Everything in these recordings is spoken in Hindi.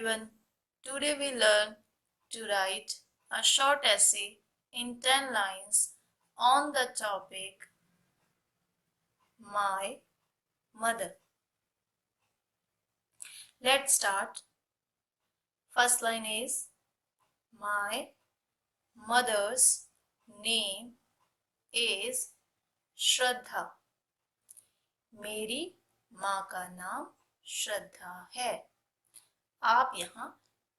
everyone. Today we learn to write a short essay in 10 lines on the topic My Mother. Let's start. First line is My mother's name is Shraddha. मेरी माँ का नाम श्रद्धा है. आप यहाँ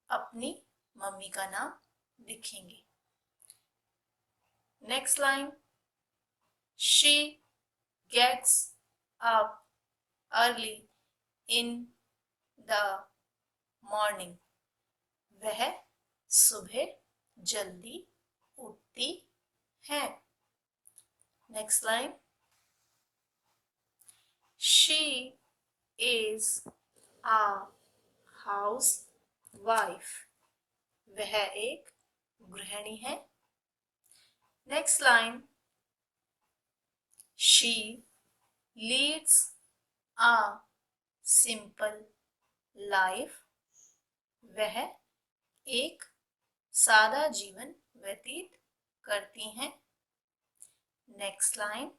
अपनी मम्मी का नाम लिखेंगे. Next line, she gets up early in the morning. वह सुबह जल्दी उठती है. Next line, she is a housewife. वह एक गृहिणी है. Next line, she leads a simple life. वह एक सादा जीवन व्यतीत करती हैं. Next line,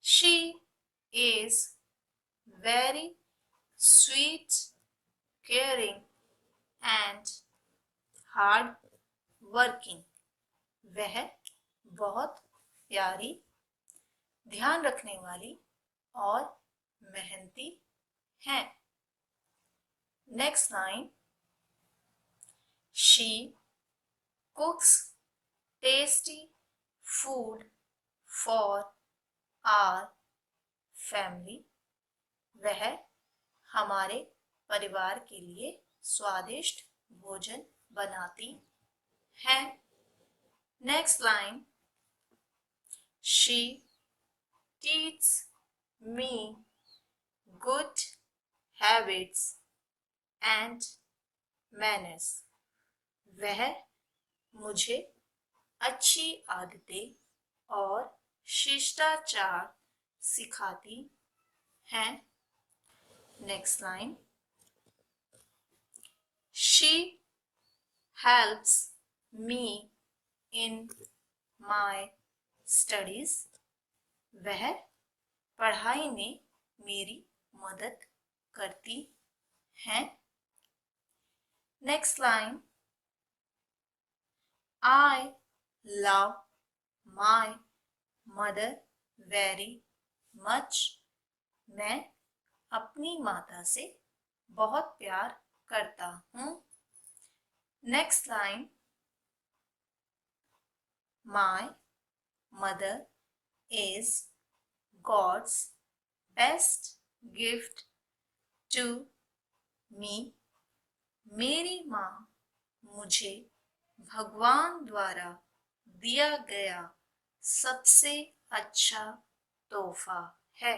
she is very sweet, caring and hard working. वह बहुत प्यारी, ध्यान रखने वाली और मेहनती है. Next line, she cooks tasty food for our family. वह हमारे परिवार के लिए स्वादिष्ट भोजन बनाती है. Next line, she teach me good habits and manners. वह मुझे अच्छी आदतें और शिष्टाचार सिखाती हैं. Next line, she helps me in my studies. वह पढ़ाई में मेरी मदद करती हैं. Next line, I love my mother very much. मैं अपनी माता से बहुत प्यार करता हूँ. Next line, My mother is God's best gift to me. मेरी माँ मुझे भगवान द्वारा दिया गया सबसे अच्छा तोहफा है.